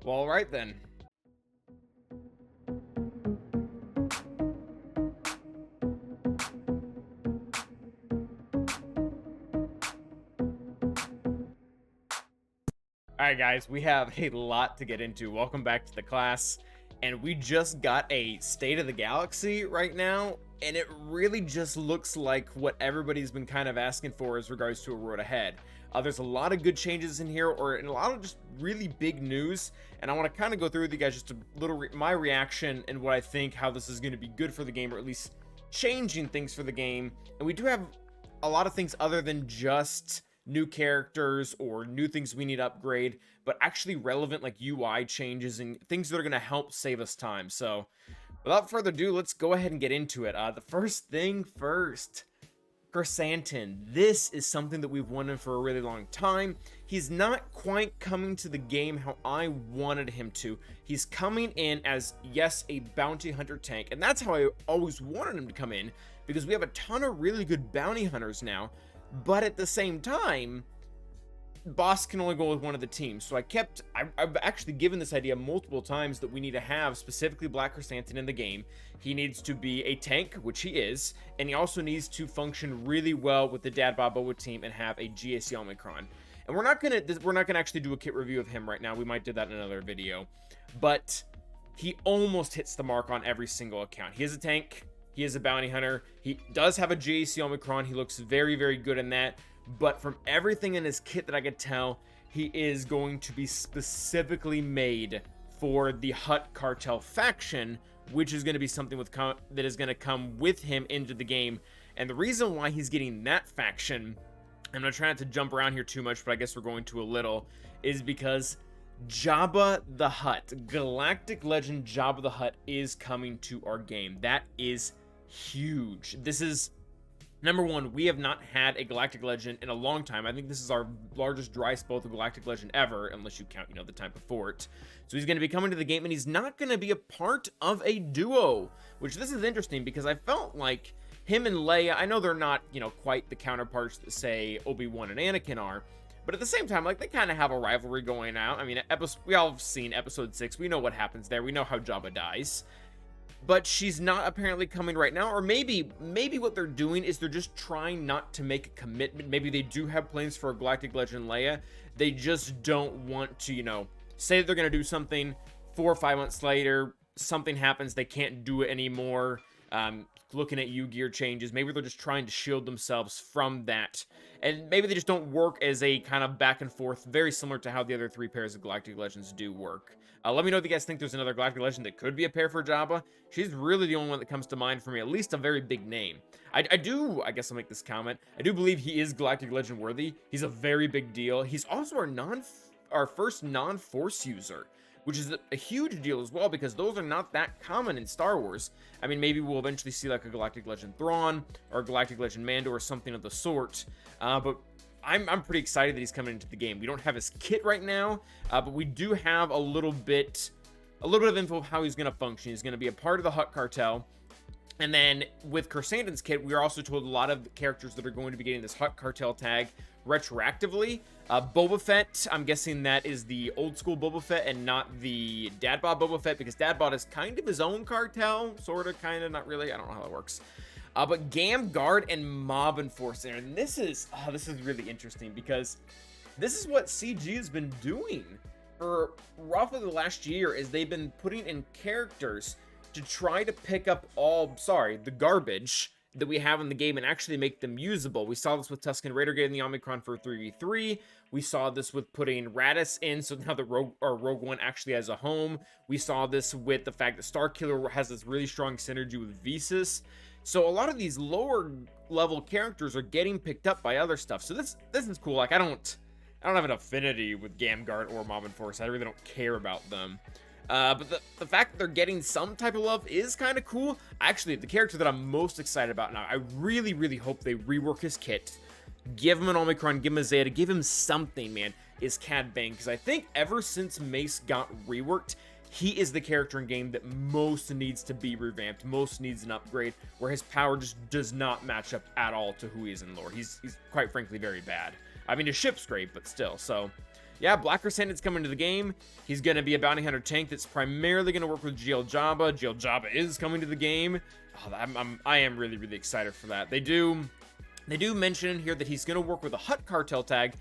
All right then. All right, guys, we have a lot to get into. Welcome back to the class. And we just got a State of the Galaxy right now, and it really just looks like what everybody's been kind of asking for as regards to a road ahead. There's a lot of good changes in here, and a lot of just really big news, and I want to kind of go through with you guys just a little my reaction and what I think, how this is going to be good for the game, or at least changing things for the game. And we do have a lot of things other than just new characters or new things we need to upgrade, but actually relevant like UI changes and things that are going to help save us time. So without further ado, let's go ahead and get into it. The first thing first, Krrsantan. This is something that we've wanted for a really long time. He's not quite coming to the game how I wanted him to. He's coming in as, yes, a bounty hunter tank, and that's how I always wanted him to come in, because we have a ton of really good bounty hunters now. But at the same time, boss can only go with one of the teams. So I've actually given this idea multiple times that we need to have specifically Black Krrsantan in the game. He needs to be a tank, which he is, and he also needs to function really well with the Jabba Boba team and have a GAC Omicron. And we're not gonna actually do a kit review of him right now. We might do that in another video, but he almost hits the mark on every single account. He is a tank. He is a bounty hunter. He does have a GAC Omicron. He looks very, very good in that. But from everything in his kit that I could tell, he is going to be specifically made for the Hutt Cartel faction, which is going to be something that is going to come with him into the game. And the reason why he's getting that faction, I'm going to try not to jump around here too much, but I guess we're going to a little, is because Jabba the Hutt, Galactic Legend Jabba the Hutt, is coming to our game. That is huge. This is, number one, we have not had a Galactic Legend in a long time. I think this is our largest dry spell with a Galactic Legend ever, unless you count, the time before it. So he's going to be coming to the game, and he's not going to be a part of a duo, which this is interesting because I felt like him and Leia, I know they're not, quite the counterparts that, say, Obi-Wan and Anakin are, but at the same time, like, they kind of have a rivalry going out. I mean, we all have seen episode 6. We know what happens there. We know how Jabba dies. But she's not apparently coming right now, or maybe what they're doing is they're just trying not to make a commitment. Maybe they do have plans for a Galactic Legend Leia. They just don't want to, say that they're going to do something, 4 or 5 months later, something happens, they can't do it anymore. Looking at gear changes, maybe they're just trying to shield themselves from that, and maybe they just don't work as a kind of back and forth, very similar to how the other 3 pairs of Galactic Legends do work. Let me know if you guys think there's another Galactic Legend that could be a pair for Jabba. She's really the only one that comes to mind for me, at least a very big name. I guess I'll make this comment, I do believe he is Galactic Legend worthy. He's a very big deal. He's also our first non-Force user, which is a huge deal as well, because those are not that common in Star Wars. I mean, maybe we'll eventually see like a Galactic Legend Thrawn or a Galactic Legend Mando or something of the sort, but I'm pretty excited that he's coming into the game. We don't have his kit right now, but we do have a little bit of info of how he's going to function. He's going to be a part of the Hutt Cartel. And then with Krrsantan's kit, we are also told a lot of characters that are going to be getting this Hutt Cartel tag retroactively. Boba Fett, I'm guessing that is the old school Boba Fett and not the Dadbot Boba Fett, because Dadbot is kind of his own cartel, sort of, kind of, not really. I don't know how that works. But Gam Guard and Mob Enforcer, and this is really interesting, because this is what CG has been doing for roughly the last year, is they've been putting in characters to try to pick up the garbage that we have in the game and actually make them usable. We saw this with Tusken Raider getting the Omicron for 3v3. We saw this with putting Radis in, so now the Rogue One actually has a home. We saw this with the fact that Starkiller has this really strong synergy with Visas. So a lot of these lower level characters are getting picked up by other stuff. So this is cool. Like, I don't have an affinity with Gamguard or Mob Enforcer. I really don't care about them. But the fact that they're getting some type of love is kind of cool. Actually, the character that I'm most excited about now, I really, really hope they rework his kit, give him an Omicron, give him a Zeta, give him something, man, is Cad Bane. Because I think ever since Mace got reworked, he is the character in game that most needs to be revamped, most needs an upgrade, where his power just does not match up at all to who he is in lore. He's quite frankly very bad. I mean, his ship's great, but still. So yeah, Black Krrsantan's coming to the game. He's going to be a bounty hunter tank that's primarily going to work with Jabba. Jabba is coming to the game. Oh, I am really, really excited for that. They do mention in here that he's going to work with a Hut cartel tag,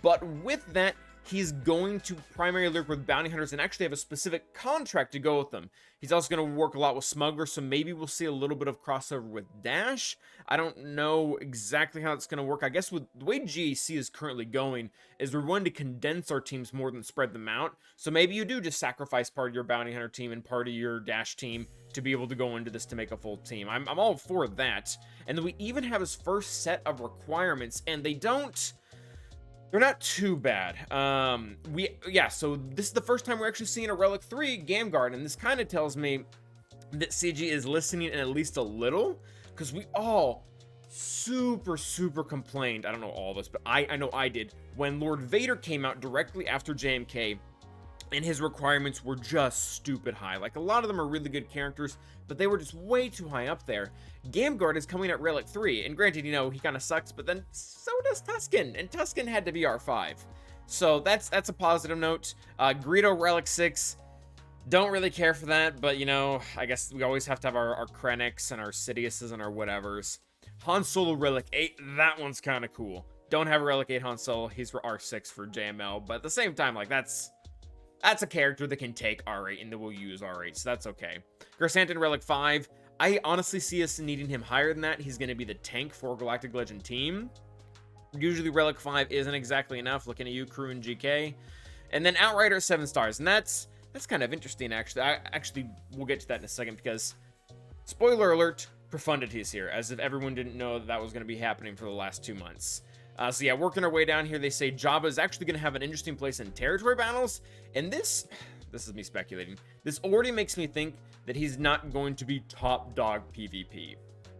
but with that, he's going to primarily work with bounty hunters and actually have a specific contract to go with them. He's also going to work a lot with smugglers, so maybe we'll see a little bit of crossover with Dash. I don't know exactly how it's going to work. I guess with the way GAC is currently going is we're going to condense our teams more than spread them out. So maybe you do just sacrifice part of your bounty hunter team and part of your Dash team to be able to go into this to make a full team. I'm all for that. And then we even have his first set of requirements, and they're not too bad. So this is the first time we're actually seeing a Relic 3 Gamguard, and this kind of tells me that CG is listening in at least a little, because we all super complained. I don't know all of us, but I know I did, when Lord Vader came out directly after JMK, and his requirements were just stupid high. Like, a lot of them are really good characters, but they were just way too high up there. Gamguard is coming at Relic 3, and granted, you know, he kind of sucks, but then so does Tusken, and Tusken had to be R5. So that's a positive note. Greedo Relic 6, don't really care for that, but, you know, I guess we always have to have our Krennics and our Sidious's and our whatevers. Han Solo Relic 8, that one's kind of cool. Don't have a Relic 8 Han Solo, he's for R6 for JML, but at the same time, like, that's a character that can take R8 and that will use R8, so that's okay. Krrsantan Relic 5, I honestly see us needing him higher than that. He's going to be the tank for Galactic Legend team. Usually Relic 5 isn't exactly enough, looking at you, Crew and GK. And then Outrider 7 stars, and that's kind of interesting, actually. We'll get to that in a second, because, spoiler alert, Profundity is here, as if everyone didn't know that was going to be happening for the last 2 months. So yeah, working our way down here, they say Jabba is actually going to have an interesting place in territory battles, and this is me speculating, this already makes me think that he's not going to be top dog PvP.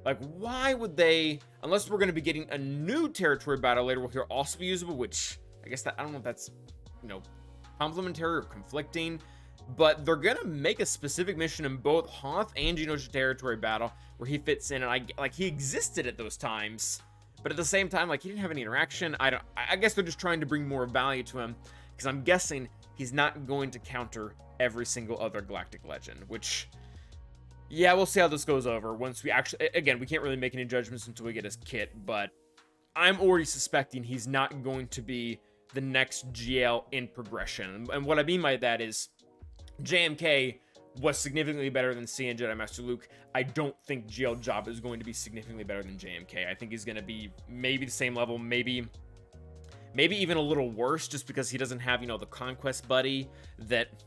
Like, why would they, unless we're going to be getting a new territory battle later, will here also be usable, which, I guess that, I don't know if that's, you know, complementary or conflicting, but they're going to make a specific mission in both Hoth and Geonosia territory battle where he fits in, and he existed at those times, but at the same time, like, he didn't have any interaction. I guess they're just trying to bring more value to him, because I'm guessing he's not going to counter every single other Galactic Legend, which, yeah, we'll see how this goes over once we actually, again, we can't really make any judgments until we get his kit, but I'm already suspecting he's not going to be the next GL in progression. And what I mean by that is JMK was significantly better than CN Jedi Master Luke. I don't think GL Jabba is going to be significantly better than JMK. I think he's going to be maybe the same level, maybe even a little worse, just because he doesn't have, you know, the conquest buddy that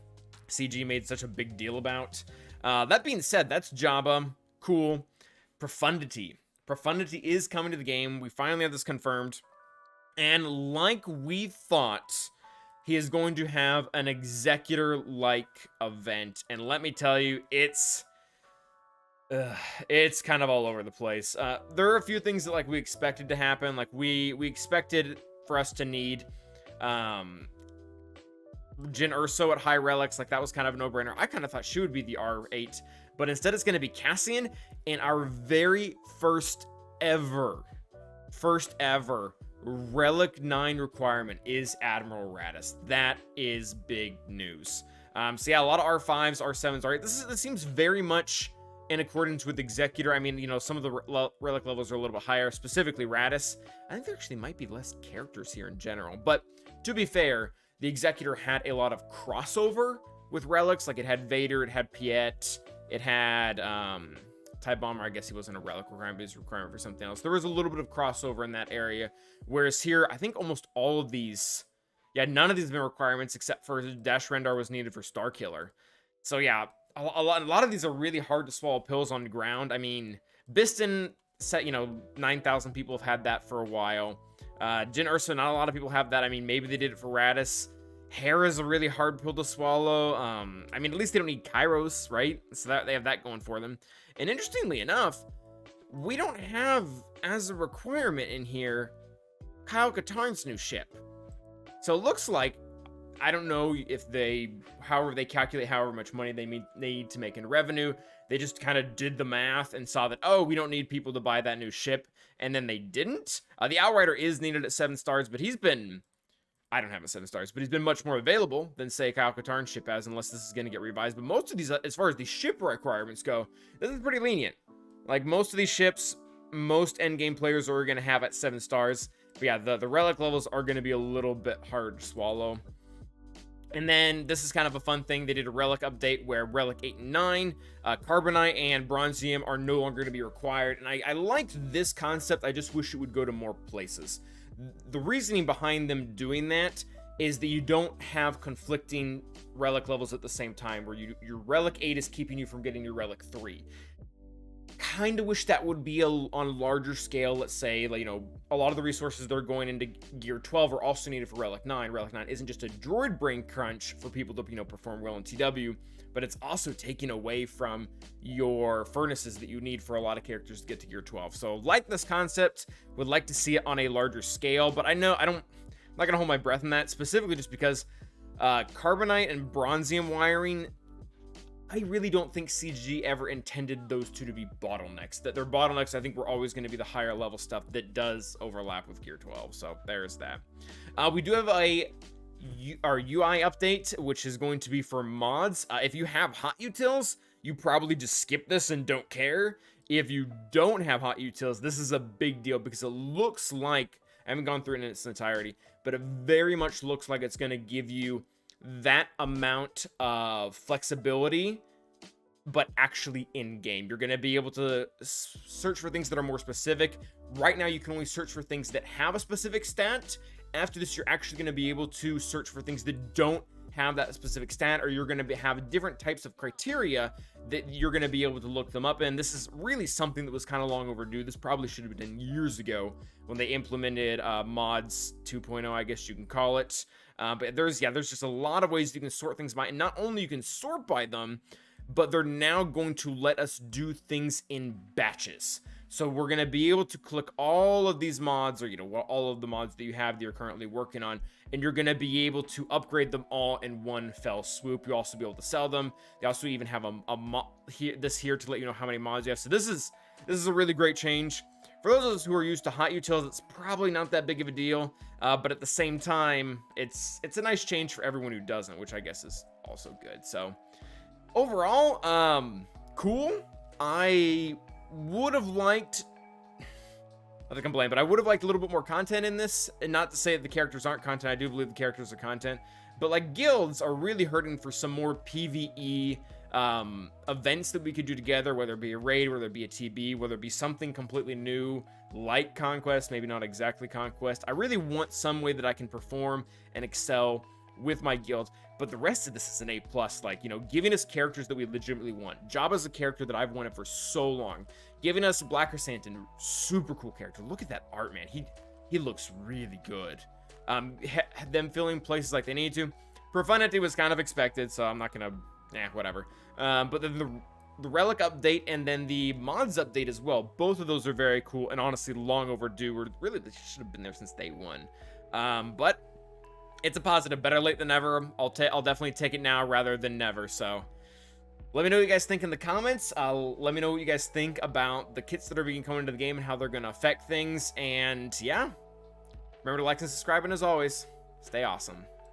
CG made such a big deal about. That being said, that's Jabba. Cool. Profundity is coming to the game. We finally have this confirmed. And like we thought, he is going to have an Executor-like event. And let me tell you, it's kind of all over the place. There are a few things that, like, we expected to happen. Like, we expected for us to need Jyn Erso at high relics. Like, that was kind of a no-brainer. I kind of thought she would be the R8, but instead it's going to be Cassian, and our very first ever Relic 9 requirement is Admiral Raddus. That is big news. So yeah, a lot of R5s, R7s, R8. This seems very much in accordance with Executor. I mean, you know, some of the Relic levels are a little bit higher, specifically Raddus. I think there actually might be less characters here in general, but to be fair, the Executor had a lot of crossover with Relics. Like, it had Vader, it had Piet, it had TIE Bomber. I guess he wasn't a Relic requirement, but he was a requirement for something else. There was a little bit of crossover in that area, whereas here, I think almost all of these, yeah, none of these have been requirements except for Dash Rendar was needed for Starkiller. So yeah, a lot of these are really hard to swallow pills on the ground. I mean, Biston set, you know, 9,000 people have had that for a while. Jyn Erso, not a lot of people have that. I mean, maybe they did it for Raddus. Hera's a really hard pill to swallow. I mean, at least they don't need Kairos, right? So that they have that going for them. And interestingly enough, we don't have, as a requirement in here, Kyle Katarn's new ship. So it looks like, I don't know if however they calculate however much money they need to make in revenue, they just kind of did the math and saw that, oh, we don't need people to buy that new ship, and then they didn't. The Outrider is needed at 7 stars, but he's been, I don't have it 7 stars, but he's been much more available than, say, Kyle Katarn's ship has, unless this is going to get revised. But most of these, as far as the ship requirements go, this is pretty lenient. Like, most of these ships, most endgame players are going to have at 7 stars. But yeah, the relic levels are going to be a little bit hard to swallow. And then this is kind of a fun thing. They did a relic update where relic 8 and 9, carbonite and bronzium are no longer going to be required. And I liked this concept. I just wish it would go to more places. The reasoning behind them doing that is that you don't have conflicting relic levels at the same time, where your relic 8 is keeping you from getting your relic 3. Kind of wish that would be on a larger scale. Let's say, like, you know, a lot of the resources that are going into gear 12 are also needed for relic 9. Relic 9 isn't just a droid brain crunch for people to, you know, perform well in TW, but it's also taking away from your furnaces that you need for a lot of characters to get to gear 12. So like this concept, would like to see it on a larger scale, but I'm not gonna hold my breath on that, specifically just because carbonite and bronzium wiring, I really don't think CG ever intended those two to be bottlenecks. That their bottlenecks, I think, were always going to be the higher level stuff that does overlap with Gear 12. So there's that. We do have our UI update, which is going to be for mods. If you have hot utils, you probably just skip this and don't care. If you don't have hot utils, this is a big deal, because it looks like, I haven't gone through it in its entirety, but it very much looks like it's going to give you that amount of flexibility, but actually in game. You're going to be able to search for things that are more specific. Right now, you can only search for things that have a specific stat. After this, you're actually going to be able to search for things that don't have that specific stat, or you're going to have different types of criteria that you're going to be able to look them up in. This is really something that was kind of long overdue. This probably should have been done years ago when they implemented mods 2.0, I guess you can call it. But there's just a lot of ways you can sort things by, and not only you can sort by them, but they're now going to let us do things in batches. So we're going to be able to click all of these mods, or, you know, all of the mods that you have that you're currently working on, and you're going to be able to upgrade them all in one fell swoop. You'll also be able to sell them. They also even have a mod here to let you know how many mods you have. So this is a really great change. For those of us who are used to hot utils, it's probably not that big of a deal, but at the same time, it's a nice change for everyone who doesn't, which I guess is also good. So overall, cool. I would have liked, not to complain, but I would have liked a little bit more content in this, and not to say that the characters aren't content. I do believe the characters are content, but like guilds are really hurting for some more PvE events that we could do together, whether it be a raid, whether it be a TB, whether it be something completely new like Conquest, maybe not exactly Conquest. I really want some way that I can perform and excel with my guild, but the rest of this is an A+, like, you know, giving us characters that we legitimately want. Jabba's a character that I've wanted for so long. Giving us Black Krrsantan, super cool character. Look at that art, man. He looks really good. Them filling places like they need to. Profundity was kind of expected, so I'm not gonna, whatever. But then the Relic update and then the mods update as well. Both of those are very cool and honestly long overdue. Or really, they should have been there since day one. But it's a positive. Better late than never. I'll definitely take it now rather than never. So let me know what you guys think in the comments. Let me know what you guys think about the kits that are being coming into the game and how they're going to affect things. And yeah, remember to like and subscribe. And as always, stay awesome.